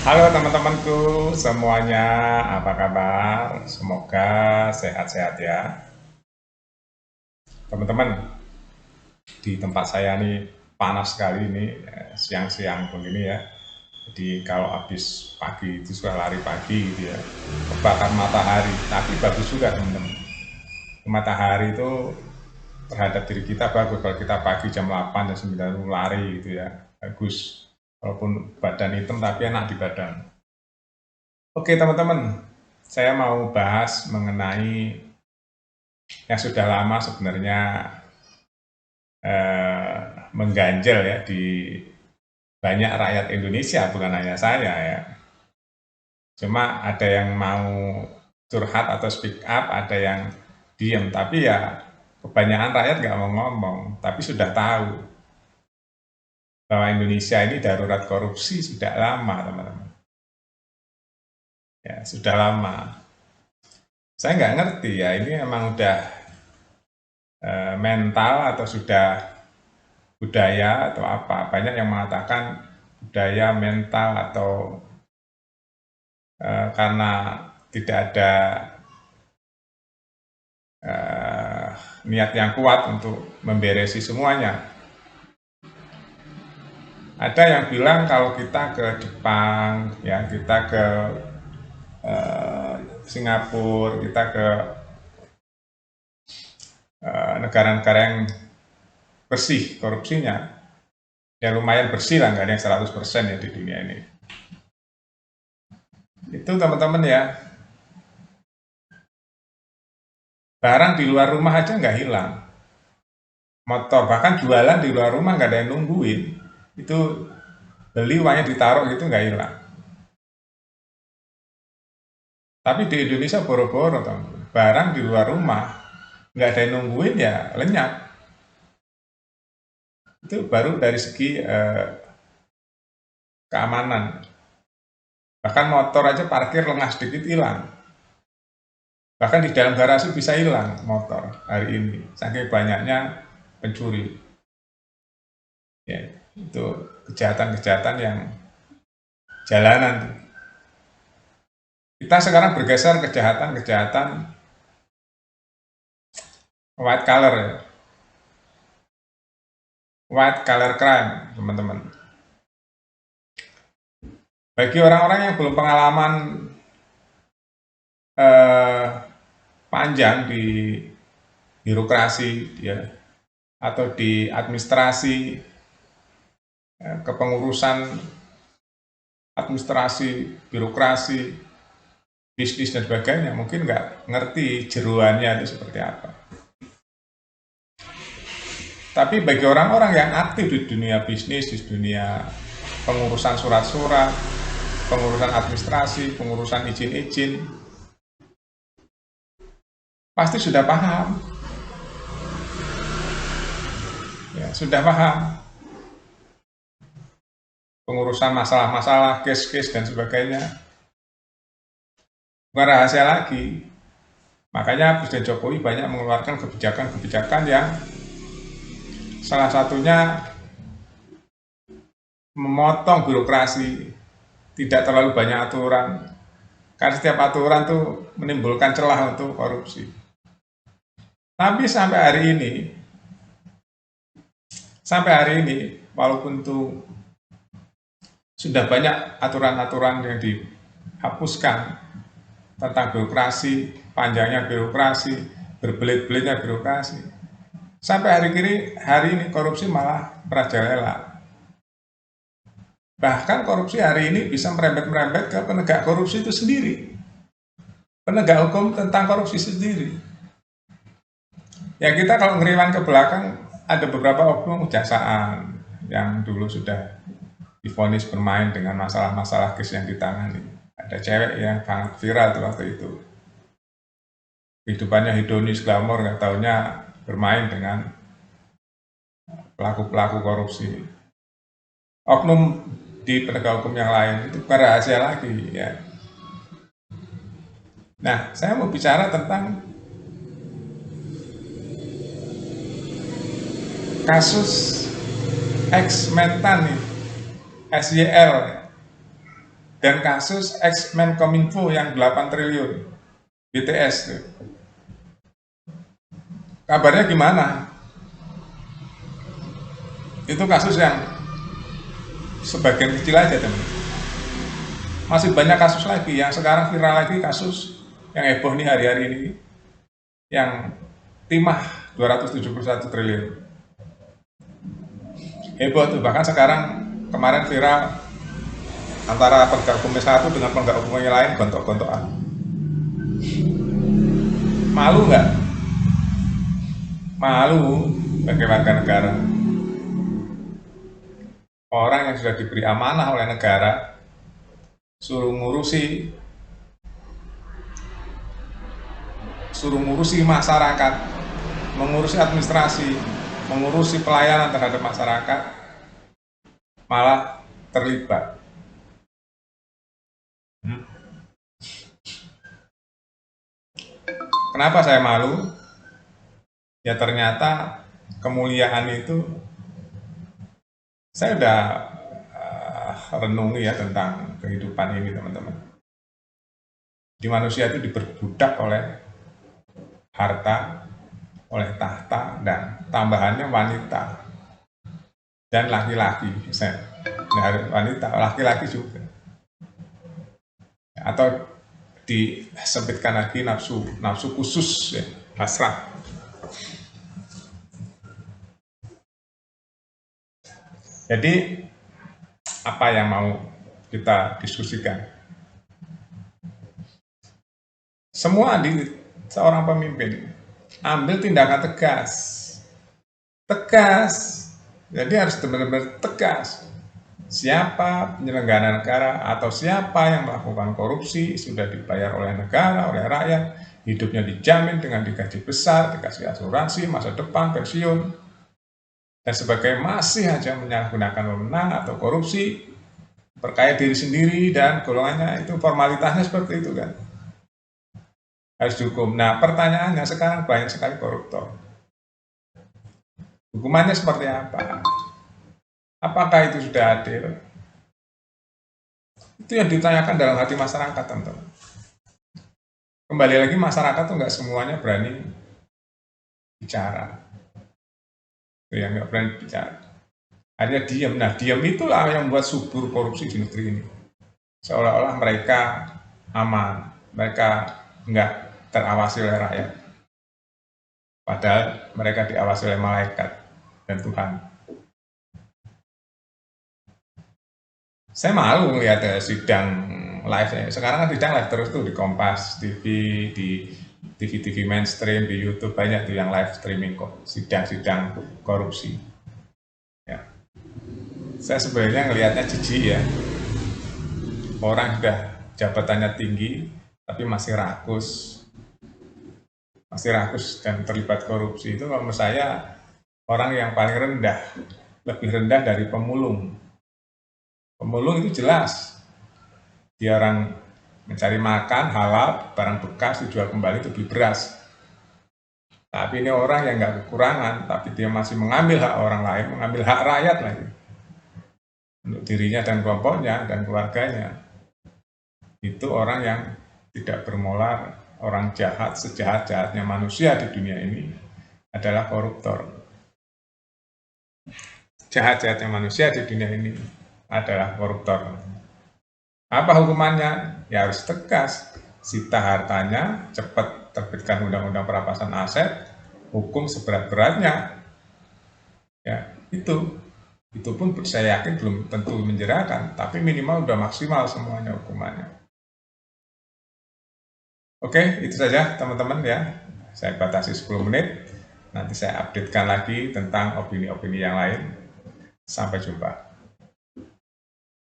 Halo teman-temanku semuanya, apa kabar? Semoga sehat-sehat ya. Teman-teman, di tempat saya nih panas sekali ini siang-siang begini ya. Jadi kalau habis pagi itu suka lari pagi gitu ya, kebakar matahari. Tapi bagus juga teman-teman. Matahari itu terhadap diri kita bagus kalau kita pagi jam 8 dan 9 itu lari gitu ya. Bagus. Walaupun badan hitam tapi enak di badan. Oke teman-teman, saya mau bahas mengenai yang sudah lama sebenarnya eh, mengganjal ya di banyak rakyat Indonesia, bukan hanya saya ya. Cuma ada yang mau curhat atau speak up, ada yang diem, tapi ya kebanyakan rakyat nggak mau ngomong, tapi sudah tahu bahwa Indonesia ini darurat korupsi sudah lama, teman-teman. Ya, sudah lama. Saya nggak ngerti ya, ini emang udah mental atau sudah budaya atau apa. Banyak yang mengatakan budaya mental atau karena tidak ada eh, niat yang kuat untuk memberesi semuanya. Ada yang bilang kalau kita ke Jepang, ya kita ke Singapura, kita ke negara-negara yang bersih korupsinya, ya lumayan bersih lah, nggak ada yang 100% ya di dunia ini. Itu teman-teman ya, barang di luar rumah aja nggak hilang. Motor, bahkan jualan di luar rumah nggak ada yang nungguin. Itu beli uangnya ditaruh gitu nggak hilang. Tapi di Indonesia boro-boro, barang di luar rumah nggak ada yang nungguin ya lenyap. Itu baru dari segi keamanan. Bahkan motor aja parkir lengah sedikit hilang. Bahkan di dalam garasi bisa hilang motor hari ini. Saking banyaknya pencuri. Ya, itu kejahatan-kejahatan yang jalanan. Kita sekarang bergeser kejahatan-kejahatan white collar ya. White collar crime, teman-teman. Bagi orang-orang yang belum pengalaman eh, panjang di birokrasi ya, atau di administrasi, kepengurusan administrasi, birokrasi, bisnis dan sebagainya, mungkin nggak ngerti jeruannya itu seperti apa. Tapi bagi orang-orang yang aktif di dunia bisnis, di dunia pengurusan surat-surat, pengurusan administrasi, pengurusan izin-izin, pasti sudah paham. Ya, sudah paham pengurusan masalah-masalah, case-case dan sebagainya. Bukan rahasia lagi. Makanya Presiden Jokowi banyak mengeluarkan kebijakan-kebijakan yang salah satunya memotong birokrasi, tidak terlalu banyak aturan. Karena setiap aturan tuh menimbulkan celah untuk korupsi. Tapi sampai hari ini, walaupun tuh sudah banyak aturan-aturan yang dihapuskan tentang birokrasi, panjangnya birokrasi, berbelit-belitnya birokrasi. Sampai hari ini korupsi malah merajalela. Bahkan korupsi hari ini bisa merembet-merembet ke penegak korupsi itu sendiri. Penegak hukum tentang korupsi sendiri. Ya kita kalau ngeriwan ke belakang, ada beberapa oknum kejaksaan yang dulu sudah divonis bermain dengan masalah-masalah kes yang ditangani. Ada cewek yang sangat viral tuh waktu itu. Kehidupannya hedonis, glamor, nggak taunya bermain dengan pelaku-pelaku korupsi. Oknum di penegak hukum yang lain itu bukan rahasia lagi ya. Nah, saya mau bicara tentang kasus ex mentan nih, SYL dan kasus ex-Menkominfo yang 8 triliun BTS tuh. Kabarnya gimana? Itu kasus yang sebagian kecil aja teman. Masih banyak kasus lagi yang sekarang viral lagi, kasus yang heboh nih hari-hari ini, yang timah 271 triliun. Heboh tuh, bahkan sekarang kemarin viral antara penegak hukum satu dengan penegak hukum yang lain gontok-gontokan. Malu nggak? Malu bagi warga negara. Orang yang sudah diberi amanah oleh negara suruh ngurusi masyarakat, mengurusi administrasi, mengurusi pelayanan terhadap masyarakat, malah terlibat. Kenapa saya malu? Ya ternyata kemuliaan itu saya udah renungi ya tentang kehidupan ini teman-teman. Di manusia itu diperbudak oleh harta, oleh tahta, dan tambahannya wanita dan laki-laki. Wanita, laki-laki juga. Atau disebutkan lagi nafsu khusus ya, hasrat. Jadi apa yang mau kita diskusikan? Semua di seorang pemimpin ambil tindakan tegas. Jadi harus benar-benar tegas. Siapa penyelenggara negara atau siapa yang melakukan korupsi sudah dibayar oleh negara, oleh rakyat, hidupnya dijamin dengan digaji besar, dikasih asuransi, masa depan, pensiun, dan sebagainya, masih aja menyalahgunakan wewenang atau korupsi, perkaya diri sendiri dan golongannya, itu formalitasnya seperti itu kan. Harus dihukum. Nah pertanyaannya sekarang banyak sekali koruptor. Hukumannya seperti apa? Apakah itu sudah adil? Itu yang ditanyakan dalam hati masyarakat, teman-teman. Kembali lagi, masyarakat tuh nggak semuanya berani bicara. Yang nggak berani bicara. Hanya diam. Nah, diam itulah yang membuat subur korupsi di negeri ini. Seolah-olah mereka aman, mereka nggak terawasi oleh rakyat. Padahal mereka diawasi oleh malaikat dan Tuhan. Saya malu melihat sidang live. Sekarang kan sidang live terus tuh di Kompas TV, di TV-TV mainstream, di YouTube, banyak tuh yang live streaming kok, sidang-sidang korupsi. Ya. Saya sebenarnya ngelihatnya jijik ya. Orang sudah jabatannya tinggi, tapi masih rakus dan terlibat korupsi. Itu menurut saya orang yang paling rendah, lebih rendah dari pemulung. Pemulung itu jelas, dia orang mencari makan halal, barang bekas dijual kembali itu beli beras. Tapi ini orang yang nggak kekurangan, tapi dia masih mengambil hak orang lain, mengambil hak rakyat lagi untuk dirinya dan kelompoknya dan keluarganya. Itu orang yang tidak bermoral, orang jahat, sejahat-jahatnya manusia di dunia ini adalah koruptor. Jahat-jahatnya manusia di dunia ini adalah koruptor. Apa hukumannya? Ya harus tegas, sita hartanya, cepat terbitkan undang-undang perampasan aset, hukum seberat-beratnya. Ya, itu pun saya yakin belum tentu menjerakan, tapi minimal udah maksimal semuanya hukumannya. Oke, itu saja teman-teman ya. Saya batasi 10 menit. Nanti saya updatekan lagi tentang opini-opini yang lain. Sampai jumpa.